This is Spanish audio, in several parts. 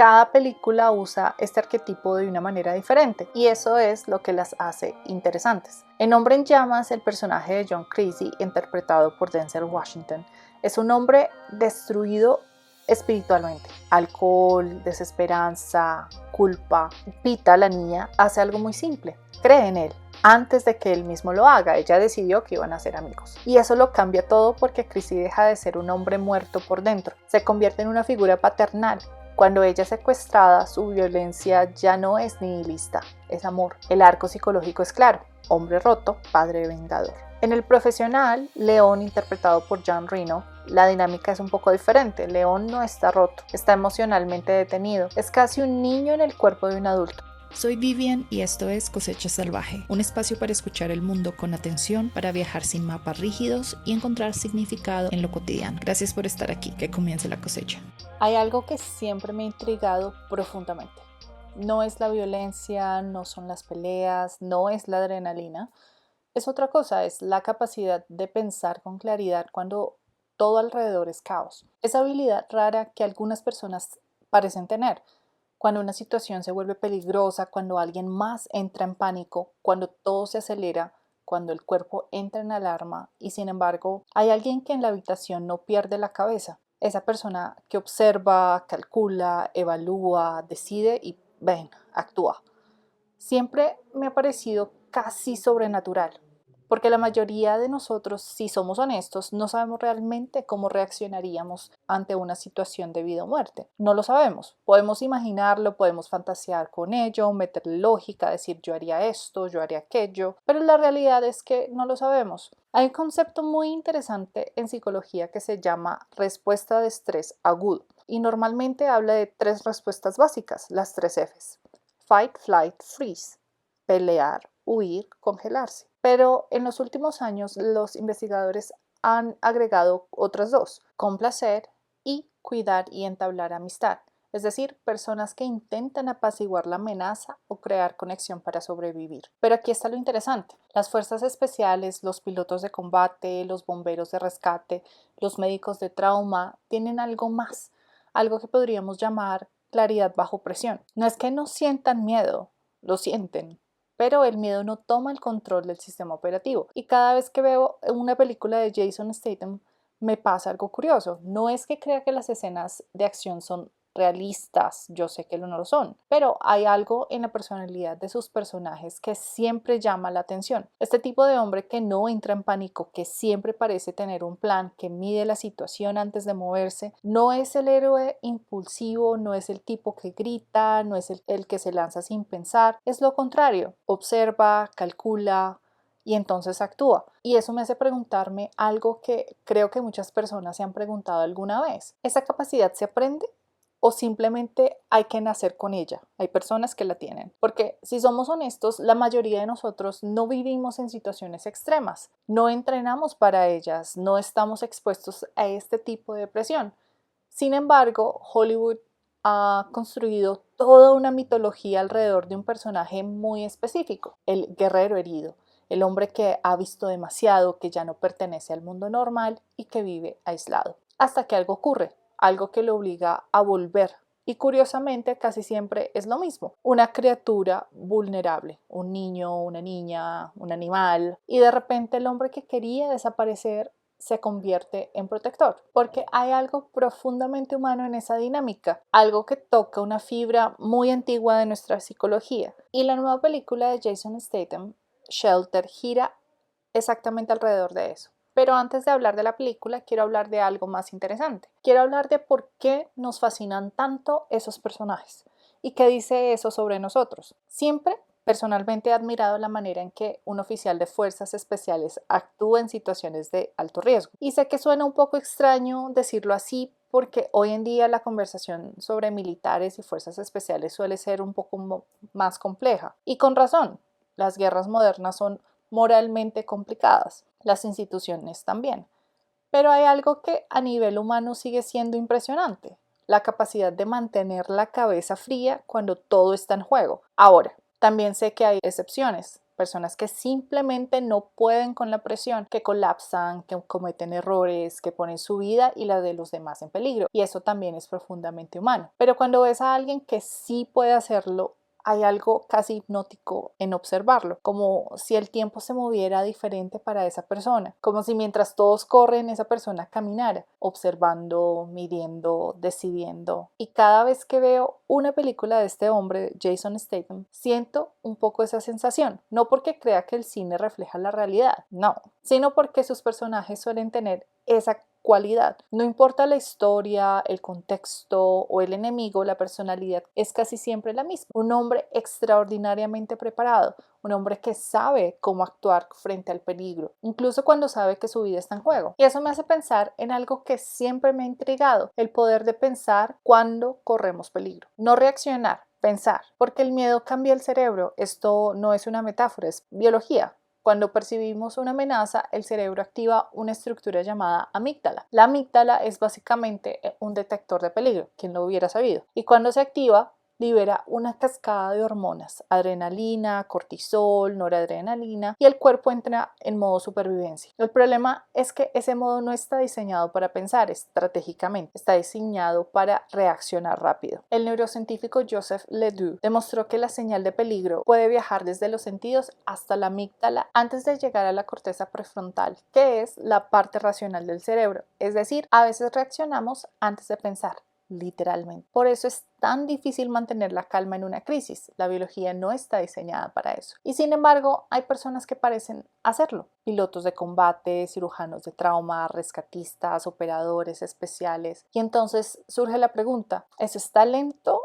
Cada película usa este arquetipo de una manera diferente y eso es lo que las hace interesantes. En Hombre en Llamas, el personaje de John Creasy, interpretado por Denzel Washington, es un hombre destruido espiritualmente. Alcohol, desesperanza, culpa. Pita, la niña, hace algo muy simple. Cree en él. Antes de que él mismo lo haga, ella decidió que iban a ser amigos. Y eso lo cambia todo porque Creasy deja de ser un hombre muerto por dentro. Se convierte en una figura paternal. Cuando ella es secuestrada, su violencia ya no es nihilista, es amor. El arco psicológico es claro: hombre roto, padre vengador. En el profesional, León, interpretado por Jean Reno, la dinámica es un poco diferente. León no está roto, está emocionalmente detenido. Es casi un niño en el cuerpo de un adulto. Soy Vivian y esto es Cosecha Salvaje, un espacio para escuchar el mundo con atención, para viajar sin mapas rígidos y encontrar significado en lo cotidiano. Gracias por estar aquí, que comience la cosecha. Hay algo que siempre me ha intrigado profundamente. No es la violencia, no son las peleas, no es la adrenalina. Es otra cosa, es la capacidad de pensar con claridad cuando todo alrededor es caos. Esa habilidad rara que algunas personas parecen tener. Cuando una situación se vuelve peligrosa, cuando alguien más entra en pánico, cuando todo se acelera, cuando el cuerpo entra en alarma y sin embargo hay alguien que en la habitación no pierde la cabeza. Esa persona que observa, calcula, evalúa, decide y, actúa. Siempre me ha parecido casi sobrenatural, porque la mayoría de nosotros, si somos honestos, no sabemos realmente cómo reaccionaríamos ante una situación de vida o muerte. No lo sabemos. Podemos imaginarlo, podemos fantasear con ello, meterle lógica, decir yo haría esto, yo haría aquello, pero la realidad es que no lo sabemos. Hay un concepto muy interesante en psicología que se llama respuesta de estrés agudo y normalmente habla de 3 respuestas básicas, las 3 Fs. Fight, flight, freeze. Pelear, huir, congelarse. Pero en los últimos años los investigadores han agregado otras 2, complacer y cuidar y entablar amistad. Es decir, personas que intentan apaciguar la amenaza o crear conexión para sobrevivir. Pero aquí está lo interesante. Las fuerzas especiales, los pilotos de combate, los bomberos de rescate, los médicos de trauma tienen algo más, algo que podríamos llamar claridad bajo presión. No es que no sientan miedo, lo sienten, pero el miedo no toma el control del sistema operativo. Y cada vez que veo una película de Jason Statham me pasa algo curioso. No es que crea que las escenas de acción son realistas, yo sé que no lo son, pero hay algo en la personalidad de sus personajes que siempre llama la atención. Este tipo de hombre que no entra en pánico, que siempre parece tener un plan, que mide la situación antes de moverse, no es el héroe impulsivo, no es el tipo que grita, no es el que se lanza sin pensar, es lo contrario, observa, calcula, y entonces actúa. Y eso me hace preguntarme algo que creo que muchas personas se han preguntado alguna vez. ¿Esa capacidad se aprende? ¿O simplemente hay que nacer con ella? Hay personas que la tienen. Porque si somos honestos, la mayoría de nosotros no vivimos en situaciones extremas, no entrenamos para ellas, no estamos expuestos a este tipo de presión. Sin embargo, Hollywood ha construido toda una mitología alrededor de un personaje muy específico, el guerrero herido, el hombre que ha visto demasiado, que ya no pertenece al mundo normal y que vive aislado. Hasta que algo ocurre, algo que lo obliga a volver. Y curiosamente casi siempre es lo mismo, una criatura vulnerable, un niño, una niña, un animal, y de repente el hombre que quería desaparecer se convierte en protector, porque hay algo profundamente humano en esa dinámica, algo que toca una fibra muy antigua de nuestra psicología. Y la nueva película de Jason Statham, Shelter, gira exactamente alrededor de eso. Pero antes de hablar de la película, quiero hablar de algo más interesante. Quiero hablar de por qué nos fascinan tanto esos personajes y qué dice eso sobre nosotros. Siempre, personalmente, he admirado la manera en que un oficial de fuerzas especiales actúa en situaciones de alto riesgo. Y sé que suena un poco extraño decirlo así, porque hoy en día la conversación sobre militares y fuerzas especiales suele ser un poco más compleja. Y con razón, las guerras modernas son moralmente complicadas, las instituciones también. Pero hay algo que a nivel humano sigue siendo impresionante, la capacidad de mantener la cabeza fría cuando todo está en juego. Ahora, también sé que hay excepciones, personas que simplemente no pueden con la presión, que colapsan, que cometen errores, que ponen su vida y la de los demás en peligro. Y eso también es profundamente humano. Pero cuando ves a alguien que sí puede hacerlo, hay algo casi hipnótico en observarlo, como si el tiempo se moviera diferente para esa persona, como si mientras todos corren esa persona caminara, observando, midiendo, decidiendo. Y cada vez que veo una película de este hombre, Jason Statham, siento un poco esa sensación, no porque crea que el cine refleja la realidad, no, sino porque sus personajes suelen tener esa cualidad. No importa la historia, el contexto o el enemigo, la personalidad es casi siempre la misma. Un hombre extraordinariamente preparado, un hombre que sabe cómo actuar frente al peligro, incluso cuando sabe que su vida está en juego. Y eso me hace pensar en algo que siempre me ha intrigado, el poder de pensar cuando corremos peligro. No reaccionar, pensar, porque el miedo cambia el cerebro. Esto no es una metáfora, es biología. Cuando percibimos una amenaza, el cerebro activa una estructura llamada amígdala. La amígdala es básicamente un detector de peligro, quien lo hubiera sabido. Y cuando se activa, libera una cascada de hormonas, adrenalina, cortisol, noradrenalina, y el cuerpo entra en modo supervivencia. El problema es que ese modo no está diseñado para pensar estratégicamente, está diseñado para reaccionar rápido. El neurocientífico Joseph Ledoux demostró que la señal de peligro puede viajar desde los sentidos hasta la amígdala antes de llegar a la corteza prefrontal, que es la parte racional del cerebro. Es decir, a veces reaccionamos antes de pensar. Literalmente. Por eso es tan difícil mantener la calma en una crisis. La biología no está diseñada para eso. Y sin embargo, hay personas que parecen hacerlo. Pilotos de combate, cirujanos de trauma, rescatistas, operadores especiales. Y entonces surge la pregunta, ¿eso es talento,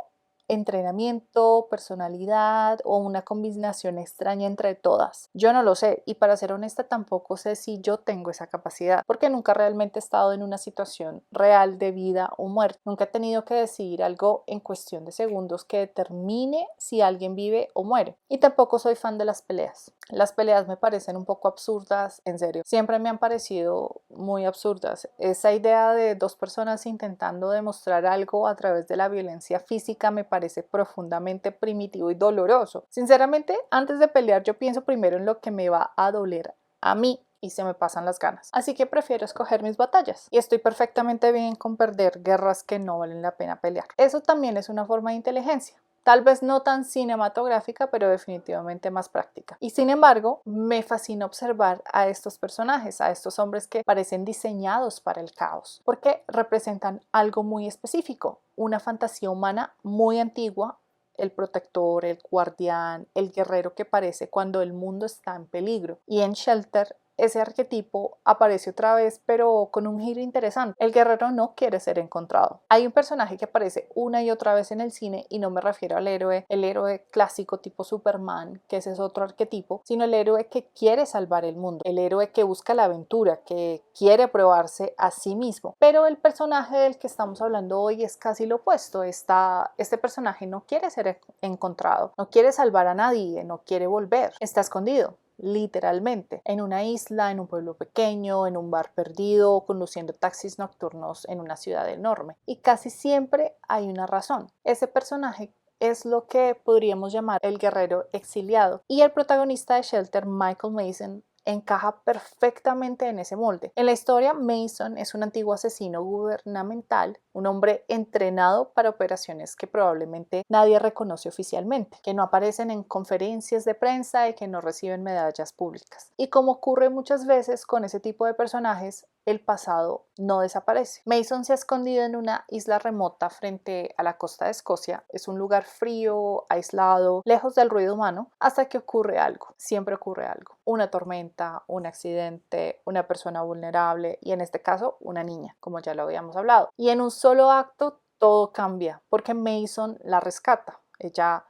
entrenamiento, personalidad o una combinación extraña entre todas? Yo no lo sé, y para ser honesta tampoco sé si yo tengo esa capacidad, porque nunca realmente he estado en una situación real de vida o muerte. Nunca he tenido que decidir algo en cuestión de segundos que determine si alguien vive o muere. Y tampoco soy fan de las peleas. Las peleas me parecen un poco absurdas, en serio. Siempre me han parecido muy absurdas. Esa idea de dos personas intentando demostrar algo a través de la violencia física me parece profundamente primitivo y doloroso. Sinceramente, antes de pelear yo pienso primero en lo que me va a doler a mí y se me pasan las ganas. Así que prefiero escoger mis batallas. Y estoy perfectamente bien con perder guerras que no valen la pena pelear. Eso también es una forma de inteligencia. Tal vez no tan cinematográfica, pero definitivamente más práctica. Y sin embargo, me fascina observar a estos personajes, a estos hombres que parecen diseñados para el caos, porque representan algo muy específico, una fantasía humana muy antigua, el protector, el guardián, el guerrero que aparece cuando el mundo está en peligro. Y en Shelter, ese arquetipo aparece otra vez, pero con un giro interesante. El guerrero no quiere ser encontrado. Hay un personaje que aparece una y otra vez en el cine y no me refiero al héroe, el héroe clásico tipo Superman, que ese es otro arquetipo, sino el héroe que quiere salvar el mundo, el héroe que busca la aventura, que quiere probarse a sí mismo. Pero el personaje del que estamos hablando hoy es casi lo opuesto. Este personaje no quiere ser encontrado, no quiere salvar a nadie, no quiere volver, está escondido. Literalmente, en una isla, en un pueblo pequeño, en un bar perdido, conduciendo taxis nocturnos en una ciudad enorme. Y casi siempre hay una razón. Ese personaje es lo que podríamos llamar el guerrero exiliado. Y el protagonista de Shelter, Michael Mason, encaja perfectamente en ese molde. En la historia, Mason es un antiguo asesino gubernamental, un hombre entrenado para operaciones que probablemente nadie reconoce oficialmente, que no aparecen en conferencias de prensa y que no reciben medallas públicas. Y como ocurre muchas veces con ese tipo de personajes, el pasado no desaparece. Mason se ha escondido en una isla remota frente a la costa de Escocia. Es un lugar frío, aislado, lejos del ruido humano, hasta que ocurre algo. Siempre ocurre algo. Una tormenta, un accidente, una persona vulnerable y en este caso una niña, como ya lo habíamos hablado. Y en un solo acto todo cambia porque Mason la rescata.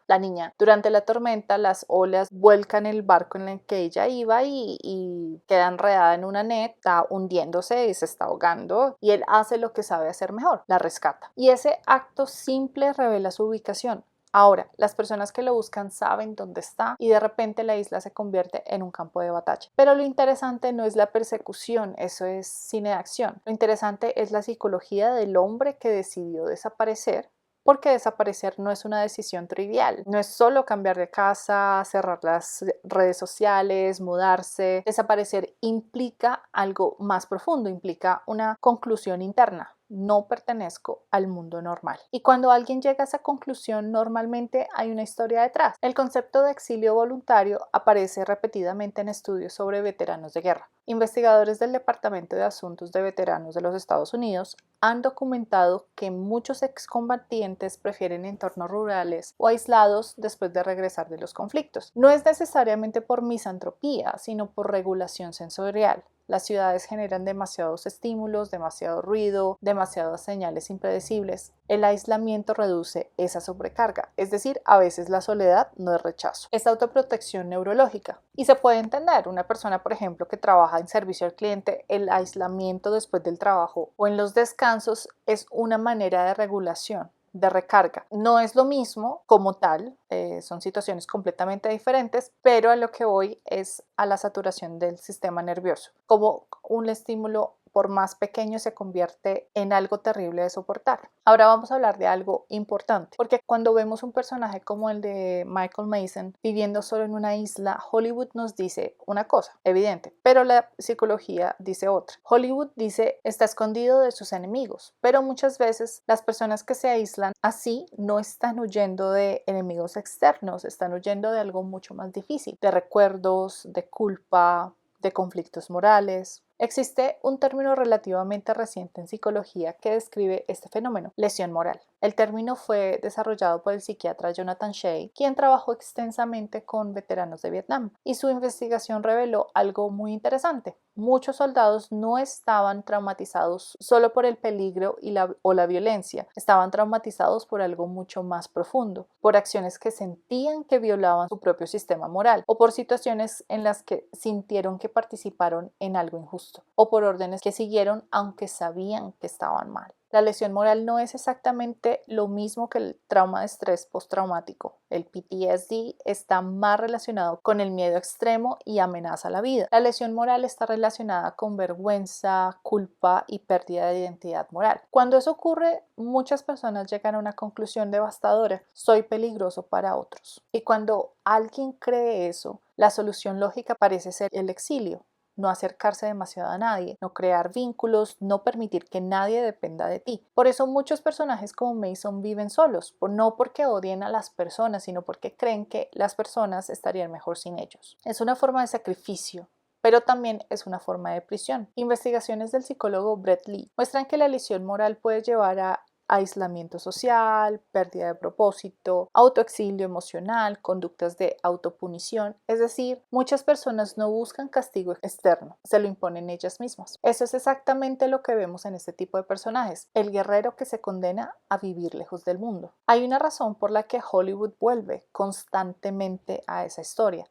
La niña, durante la tormenta las olas vuelcan el barco en el que ella iba y queda enredada en una net, está hundiéndose y se está ahogando y él hace lo que sabe hacer mejor, la rescata. Y ese acto simple revela su ubicación. Ahora, las personas que lo buscan saben dónde está y de repente la isla se convierte en un campo de batalla. Pero lo interesante no es la persecución, eso es cine de acción. Lo interesante es la psicología del hombre que decidió desaparecer porque desaparecer no es una decisión trivial, no es solo cambiar de casa, cerrar las redes sociales, mudarse. Desaparecer implica algo más profundo, implica una conclusión interna. No pertenezco al mundo normal. Y cuando alguien llega a esa conclusión, normalmente hay una historia detrás. El concepto de exilio voluntario aparece repetidamente en estudios sobre veteranos de guerra. Investigadores del Departamento de Asuntos de Veteranos de los Estados Unidos han documentado que muchos excombatientes prefieren entornos rurales o aislados después de regresar de los conflictos. No es necesariamente por misantropía, sino por regulación sensorial. Las ciudades generan demasiados estímulos, demasiado ruido, demasiadas señales impredecibles. El aislamiento reduce esa sobrecarga, es decir, a veces la soledad no es rechazo, es autoprotección neurológica. Y se puede entender, una persona, por ejemplo, que trabaja en servicio al cliente, el aislamiento después del trabajo o en los descansos es una manera de regulación, de recarga. No es lo mismo como tal, son situaciones completamente diferentes, pero a lo que voy es a la saturación del sistema nervioso. Como un estímulo, por más pequeño, se convierte en algo terrible de soportar. Ahora vamos a hablar de algo importante, porque cuando vemos un personaje como el de Michael Mason viviendo solo en una isla, Hollywood nos dice una cosa evidente, pero la psicología dice otra. Hollywood dice está escondido de sus enemigos, pero muchas veces las personas que se aíslan así no están huyendo de enemigos externos, están huyendo de algo mucho más difícil, de recuerdos, de culpa, de conflictos morales. Existe un término relativamente reciente en psicología que describe este fenómeno, lesión moral. El término fue desarrollado por el psiquiatra Jonathan Shay, quien trabajó extensamente con veteranos de Vietnam, y su investigación reveló algo muy interesante. Muchos soldados no estaban traumatizados solo por el peligro o la violencia, estaban traumatizados por algo mucho más profundo, por acciones que sentían que violaban su propio sistema moral o por situaciones en las que sintieron que participaron en algo injusto o por órdenes que siguieron aunque sabían que estaban mal. La lesión moral no es exactamente lo mismo que el trauma de estrés postraumático. El PTSD está más relacionado con el miedo extremo y amenaza a la vida. La lesión moral está relacionada con vergüenza, culpa y pérdida de identidad moral. Cuando eso ocurre, muchas personas llegan a una conclusión devastadora: soy peligroso para otros. Y cuando alguien cree eso, la solución lógica parece ser el exilio. No acercarse demasiado a nadie, no crear vínculos, no permitir que nadie dependa de ti. Por eso muchos personajes como Mason viven solos, no porque odien a las personas, sino porque creen que las personas estarían mejor sin ellos. Es una forma de sacrificio, pero también es una forma de prisión. Investigaciones del psicólogo Brett Lee muestran que la lesión moral puede llevar a aislamiento social, pérdida de propósito, autoexilio emocional, conductas de autopunición. Es decir, muchas personas no buscan castigo externo, se lo imponen ellas mismas. Eso es exactamente lo que vemos en este tipo de personajes, el guerrero que se condena a vivir lejos del mundo. Hay una razón por la que Hollywood vuelve constantemente a esa historia.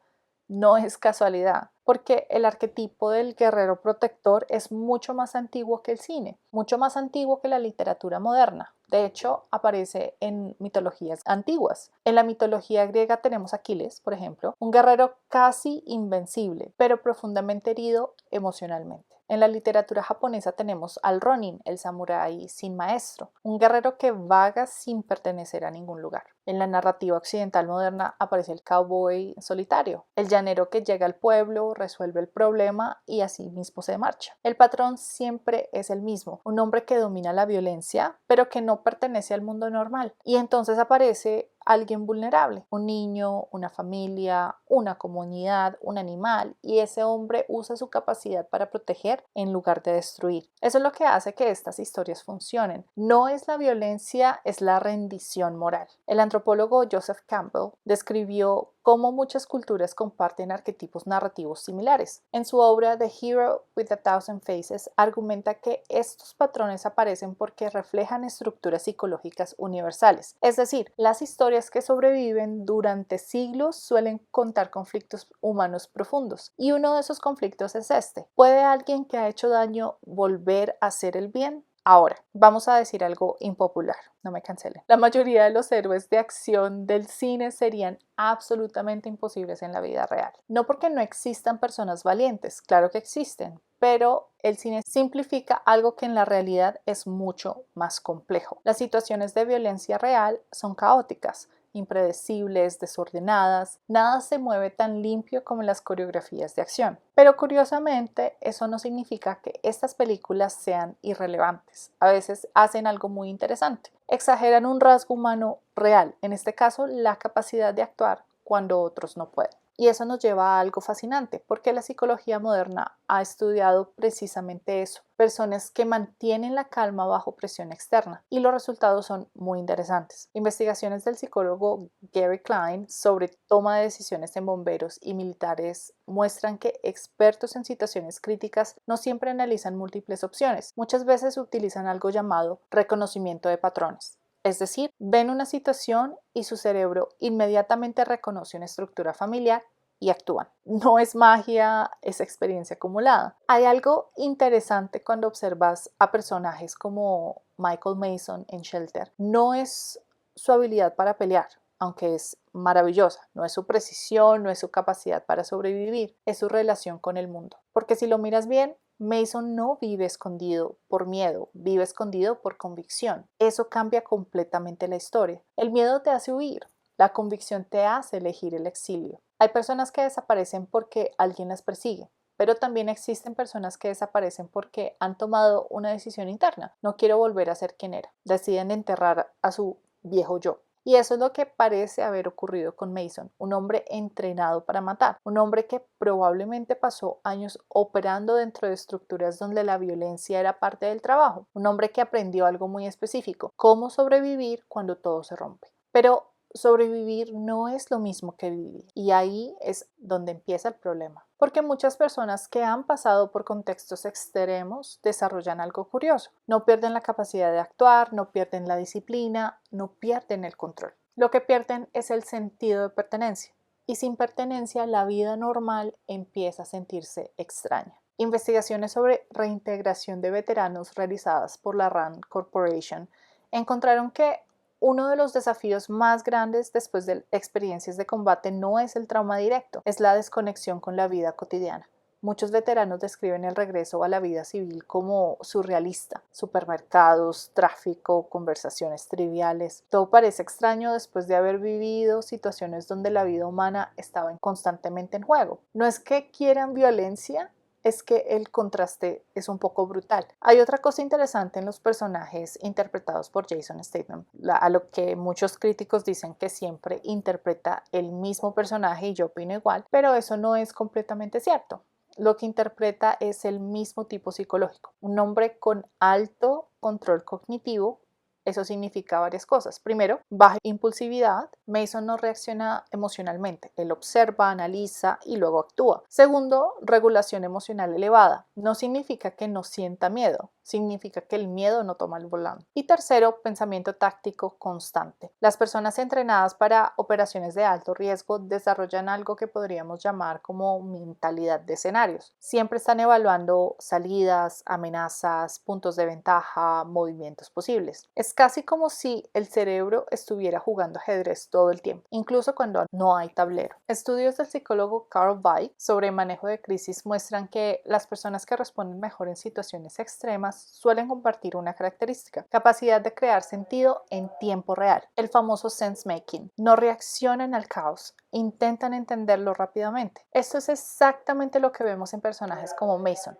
No es casualidad, porque el arquetipo del guerrero protector es mucho más antiguo que el cine, mucho más antiguo que la literatura moderna. De hecho, aparece en mitologías antiguas. En la mitología griega tenemos a Aquiles, por ejemplo, un guerrero casi invencible, pero profundamente herido emocionalmente. En la literatura japonesa tenemos al Ronin, el samurái sin maestro, un guerrero que vaga sin pertenecer a ningún lugar. En la narrativa occidental moderna aparece el cowboy solitario, el llanero que llega al pueblo, resuelve el problema y así mismo se marcha. El patrón siempre es el mismo, un hombre que domina la violencia, pero que no pertenece al mundo normal. Y entonces aparece alguien vulnerable, un niño, una familia, una comunidad, un animal, y ese hombre usa su capacidad para proteger en lugar de destruir. Eso es lo que hace que estas historias funcionen. No es la violencia, es la rendición moral. El antropólogo Joseph Campbell describió cómo muchas culturas comparten arquetipos narrativos similares. En su obra The Hero with a Thousand Faces argumenta que estos patrones aparecen porque reflejan estructuras psicológicas universales, es decir, las historias que sobreviven durante siglos suelen contar conflictos humanos profundos, y uno de esos conflictos es este: ¿puede alguien que ha hecho daño volver a hacer el bien? Ahora, vamos a decir algo impopular, no me cancelen. La mayoría de los héroes de acción del cine serían absolutamente imposibles en la vida real. No porque no existan personas valientes, claro que existen, pero el cine simplifica algo que en la realidad es mucho más complejo. Las situaciones de violencia real son caóticas, impredecibles, desordenadas, nada se mueve tan limpio como las coreografías de acción. Pero curiosamente, eso no significa que estas películas sean irrelevantes. A veces hacen algo muy interesante. Exageran un rasgo humano real, en este caso la capacidad de actuar cuando otros no pueden. Y eso nos lleva a algo fascinante, porque la psicología moderna ha estudiado precisamente eso, personas que mantienen la calma bajo presión externa, y los resultados son muy interesantes. Investigaciones del psicólogo Gary Klein sobre toma de decisiones en bomberos y militares muestran que expertos en situaciones críticas no siempre analizan múltiples opciones, muchas veces utilizan algo llamado reconocimiento de patrones. Es decir, ven una situación y su cerebro inmediatamente reconoce una estructura familiar y actúan. No es magia, es experiencia acumulada. Hay algo interesante cuando observas a personajes como Michael Mason en Shelter. No es su habilidad para pelear, aunque es maravillosa. No es su precisión, no es su capacidad para sobrevivir, es su relación con el mundo. Porque si lo miras bien, Mason no vive escondido por miedo, vive escondido por convicción. Eso cambia completamente la historia. El miedo te hace huir, la convicción te hace elegir el exilio. Hay personas que desaparecen porque alguien las persigue, pero también existen personas que desaparecen porque han tomado una decisión interna. No quiero volver a ser quien era. Deciden enterrar a su viejo yo. Y eso es lo que parece haber ocurrido con Mason, un hombre entrenado para matar, un hombre que probablemente pasó años operando dentro de estructuras donde la violencia era parte del trabajo, un hombre que aprendió algo muy específico, cómo sobrevivir cuando todo se rompe. Pero sobrevivir no es lo mismo que vivir, y ahí es donde empieza el problema. Porque muchas personas que han pasado por contextos extremos desarrollan algo curioso. No pierden la capacidad de actuar, no pierden la disciplina, no pierden el control. Lo que pierden es el sentido de pertenencia. Y sin pertenencia, la vida normal empieza a sentirse extraña. Investigaciones sobre reintegración de veteranos realizadas por la RAND Corporation encontraron que uno de los desafíos más grandes después de experiencias de combate no es el trauma directo, es la desconexión con la vida cotidiana. Muchos veteranos describen el regreso a la vida civil como surrealista. Supermercados, tráfico, conversaciones triviales. Todo parece extraño después de haber vivido situaciones donde la vida humana estaba constantemente en juego. No es que quieran violencia, es que el contraste es un poco brutal. Hay otra cosa interesante en los personajes interpretados por Jason Statham, a lo que muchos críticos dicen que siempre interpreta el mismo personaje, y yo opino igual, pero eso no es completamente cierto. Lo que interpreta es el mismo tipo psicológico, un hombre con alto control cognitivo. Eso significa varias cosas. Primero, baja impulsividad. Mason no reacciona emocionalmente. Él observa, analiza y luego actúa. Segundo, regulación emocional elevada. No significa que no sienta miedo. Significa que el miedo no toma el volante. Y tercero, pensamiento táctico constante. Las personas entrenadas para operaciones de alto riesgo desarrollan algo que podríamos llamar como mentalidad de escenarios. Siempre están evaluando salidas, amenazas, puntos de ventaja, movimientos posibles. Es casi como si el cerebro estuviera jugando ajedrez todo el tiempo, incluso cuando no hay tablero. Estudios del psicólogo Carl Weill sobre manejo de crisis muestran que las personas que responden mejor en situaciones extremas suelen compartir una característica: capacidad de crear sentido en tiempo real, el famoso sense making. No reaccionan al caos, intentan entenderlo rápidamente. Esto es exactamente lo que vemos en personajes como Mason.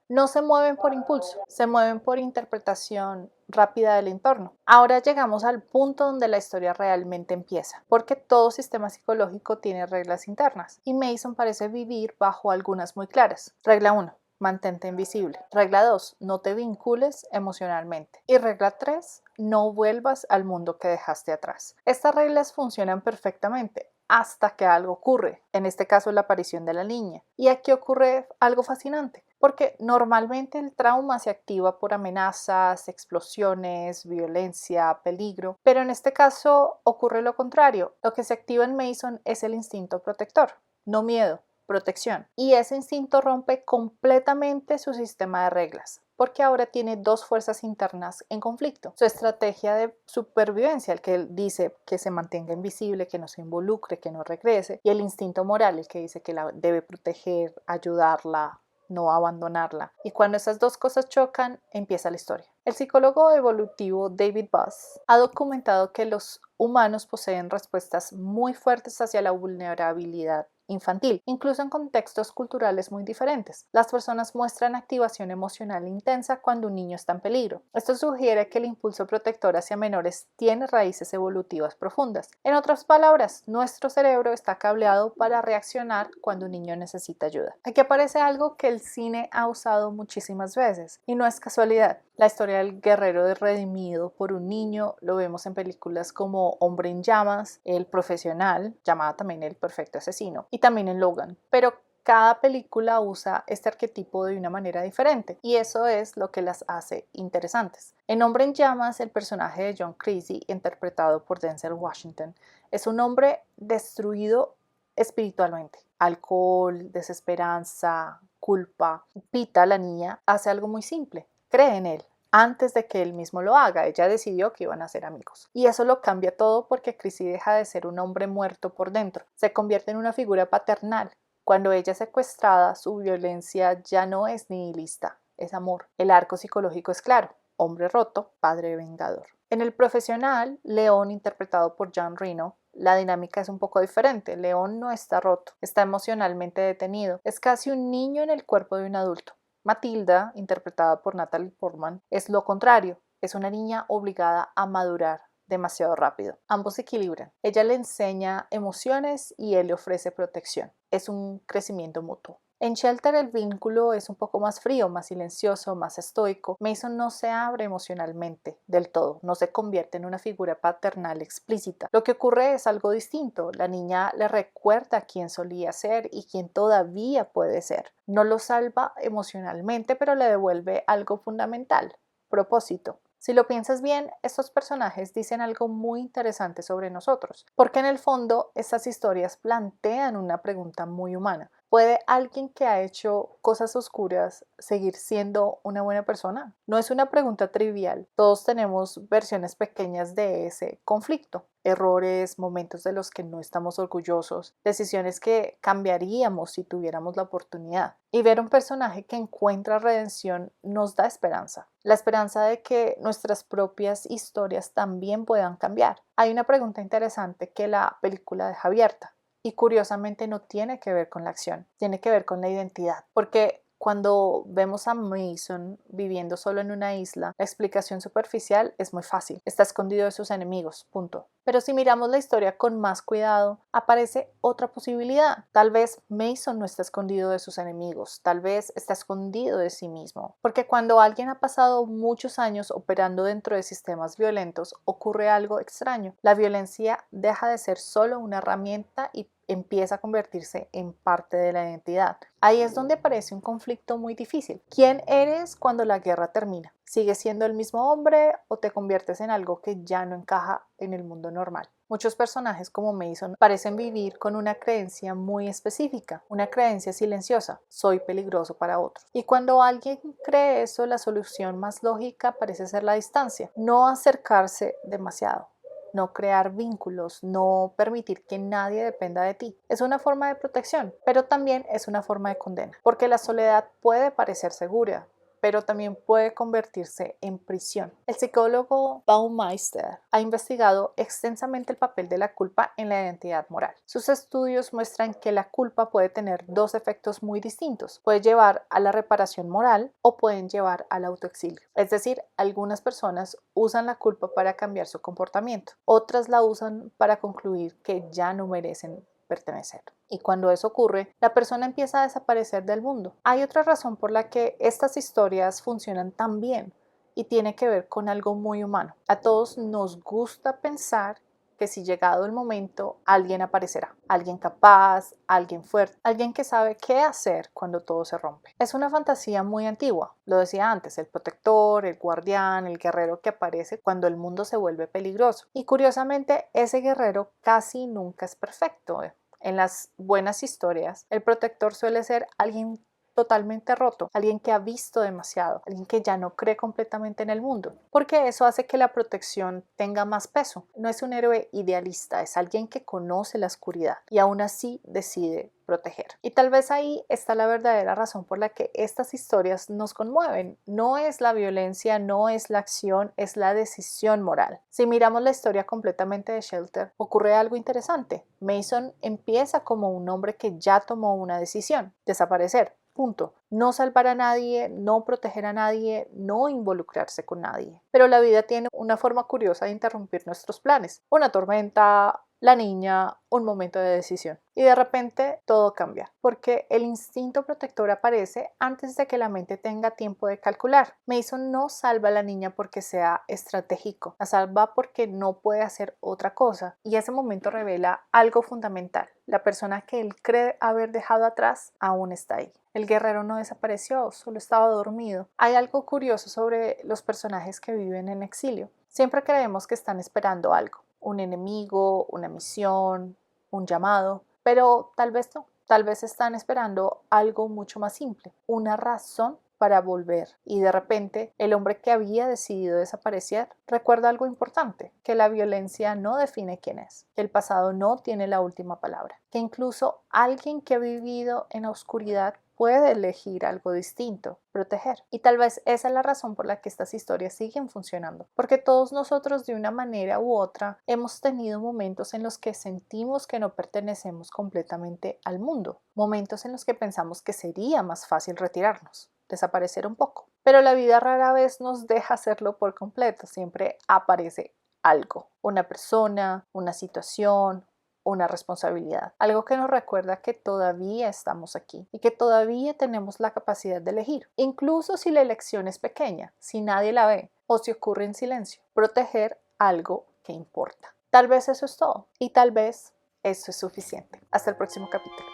No se mueven por impulso, se mueven por interpretación rápida del entorno. Ahora llegamos al punto donde la historia realmente empieza, porque todo sistema psicológico tiene reglas internas, y Mason parece vivir bajo algunas muy claras. Regla 1. Mantente invisible. Regla 2. No te vincules emocionalmente. Y regla 3. No vuelvas al mundo que dejaste atrás. Estas reglas funcionan perfectamente hasta que algo ocurre, en este caso la aparición de la niña. Y aquí ocurre algo fascinante, porque normalmente el trauma se activa por amenazas, explosiones, violencia, peligro, pero en este caso ocurre lo contrario. Lo que se activa en Mason es el instinto protector, no miedo, protección. Y ese instinto rompe completamente su sistema de reglas, porque ahora tiene dos fuerzas internas en conflicto. Su estrategia de supervivencia, el que él dice que se mantenga invisible, que no se involucre, que no regrese, y el instinto moral, el que dice que la debe proteger, ayudarla, no abandonarla. Y cuando esas dos cosas chocan, empieza la historia. El psicólogo evolutivo David Buss ha documentado que los humanos poseen respuestas muy fuertes hacia la vulnerabilidad infantil, incluso en contextos culturales muy diferentes. Las personas muestran activación emocional intensa cuando un niño está en peligro. Esto sugiere que el impulso protector hacia menores tiene raíces evolutivas profundas. En otras palabras, nuestro cerebro está cableado para reaccionar cuando un niño necesita ayuda. Aquí aparece algo que el cine ha usado muchísimas veces y no es casualidad. La historia del guerrero redimido por un niño lo vemos en películas como Hombre en Llamas, El Profesional, llamada también El Perfecto Asesino, y también en Logan. Pero cada película usa este arquetipo de una manera diferente y eso es lo que las hace interesantes. En Hombre en Llamas, el personaje de John Creasy, interpretado por Denzel Washington, es un hombre destruido espiritualmente. Alcohol, desesperanza, culpa. Pita, la niña, hace algo muy simple. Cree en él. Antes de que él mismo lo haga, ella decidió que iban a ser amigos. Y eso lo cambia todo porque Chrissy deja de ser un hombre muerto por dentro. Se convierte en una figura paternal. Cuando ella es secuestrada, su violencia ya no es nihilista, es amor. El arco psicológico es claro. Hombre roto, padre vengador. En El Profesional, León, interpretado por Jean Reno, la dinámica es un poco diferente. León no está roto, está emocionalmente detenido. Es casi un niño en el cuerpo de un adulto. Matilda, interpretada por Natalie Portman, es lo contrario, es una niña obligada a madurar demasiado rápido. Ambos se equilibran. Ella le enseña emociones y él le ofrece protección. Es un crecimiento mutuo. En Shelter el vínculo es un poco más frío, más silencioso, más estoico. Mason no se abre emocionalmente del todo, no se convierte en una figura paternal explícita. Lo que ocurre es algo distinto. La niña le recuerda quién solía ser y quién todavía puede ser. No lo salva emocionalmente, pero le devuelve algo fundamental: propósito. Si lo piensas bien, estos personajes dicen algo muy interesante sobre nosotros, porque en el fondo estas historias plantean una pregunta muy humana. ¿Puede alguien que ha hecho cosas oscuras seguir siendo una buena persona? No es una pregunta trivial. Todos tenemos versiones pequeñas de ese conflicto. Errores, momentos de los que no estamos orgullosos, decisiones que cambiaríamos si tuviéramos la oportunidad. Y ver un personaje que encuentra redención nos da esperanza. La esperanza de que nuestras propias historias también puedan cambiar. Hay una pregunta interesante que la película deja abierta. Y curiosamente no tiene que ver con la acción, tiene que ver con la identidad. Porque cuando vemos a Mason viviendo solo en una isla, la explicación superficial es muy fácil. Está escondido de sus enemigos, punto. Pero si miramos la historia con más cuidado, aparece otra posibilidad. Tal vez Mason no está escondido de sus enemigos, tal vez está escondido de sí mismo. Porque cuando alguien ha pasado muchos años operando dentro de sistemas violentos, ocurre algo extraño. La violencia deja de ser solo una herramienta y empieza a convertirse en parte de la identidad. Ahí es donde aparece un conflicto muy difícil. ¿Quién eres cuando la guerra termina? ¿Sigues siendo el mismo hombre o te conviertes en algo que ya no encaja en el mundo normal? Muchos personajes como Mason parecen vivir con una creencia muy específica, una creencia silenciosa: soy peligroso para otros. Y cuando alguien cree eso, la solución más lógica parece ser la distancia, no acercarse demasiado. No crear vínculos, no permitir que nadie dependa de ti. Es una forma de protección, pero también es una forma de condena, porque la soledad puede parecer segura, pero también puede convertirse en prisión. El psicólogo Baumeister ha investigado extensamente el papel de la culpa en la identidad moral. Sus estudios muestran que la culpa puede tener dos efectos muy distintos. Puede llevar a la reparación moral o pueden llevar al autoexilio. Es decir, algunas personas usan la culpa para cambiar su comportamiento, otras la usan para concluir que ya no merecen pertenecer. Y cuando eso ocurre, la persona empieza a desaparecer del mundo. Hay otra razón por la que estas historias funcionan tan bien y tiene que ver con algo muy humano. A todos nos gusta pensar que si llegado el momento alguien aparecerá, alguien capaz, alguien fuerte, alguien que sabe qué hacer cuando todo se rompe. Es una fantasía muy antigua, lo decía antes: el protector, el guardián, el guerrero que aparece cuando el mundo se vuelve peligroso. Y curiosamente, ese guerrero casi nunca es perfecto. En las buenas historias, el protector suele ser alguien totalmente roto, alguien que ha visto demasiado, alguien que ya no cree completamente en el mundo, porque eso hace que la protección tenga más peso. No es un héroe idealista, es alguien que conoce la oscuridad y aún así decide proteger. Y tal vez ahí está la verdadera razón por la que estas historias nos conmueven. No es la violencia, no es la acción, es la decisión moral. Si miramos la historia completamente de Shelter, ocurre algo interesante. Mason empieza como un hombre que ya tomó una decisión: desaparecer. Punto. No salvar a nadie, no proteger a nadie, no involucrarse con nadie. Pero la vida tiene una forma curiosa de interrumpir nuestros planes. Una tormenta, la niña, un momento de decisión. Y de repente todo cambia, porque el instinto protector aparece antes de que la mente tenga tiempo de calcular. Mason no salva a la niña porque sea estratégico, la salva porque no puede hacer otra cosa. Y ese momento revela algo fundamental: la persona que él cree haber dejado atrás aún está ahí. El guerrero no desapareció, solo estaba dormido. Hay algo curioso sobre los personajes que viven en exilio. Siempre creemos que están esperando algo: un enemigo, una misión, un llamado, pero tal vez no. Tal vez están esperando algo mucho más simple, una razón para volver. Y de repente, el hombre que había decidido desaparecer recuerda algo importante: que la violencia no define quién es, que el pasado no tiene la última palabra, que incluso alguien que ha vivido en la oscuridad puede elegir algo distinto: proteger. Y tal vez esa es la razón por la que estas historias siguen funcionando, porque todos nosotros de una manera u otra hemos tenido momentos en los que sentimos que no pertenecemos completamente al mundo, momentos en los que pensamos que sería más fácil retirarnos, desaparecer un poco. Pero la vida rara vez nos deja hacerlo por completo. Siempre aparece algo, una persona, una situación, una responsabilidad, algo que nos recuerda que todavía estamos aquí y que todavía tenemos la capacidad de elegir, incluso si la elección es pequeña, si nadie la ve o si ocurre en silencio: proteger algo que importa. Tal vez eso es todo, y tal vez eso es suficiente. Hasta el próximo capítulo.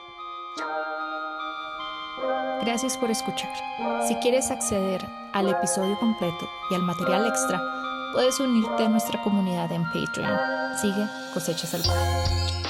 Gracias por escuchar. Si quieres acceder al episodio completo y al material extra, puedes unirte a nuestra comunidad en Patreon. Sigue Cosecha Salvaje.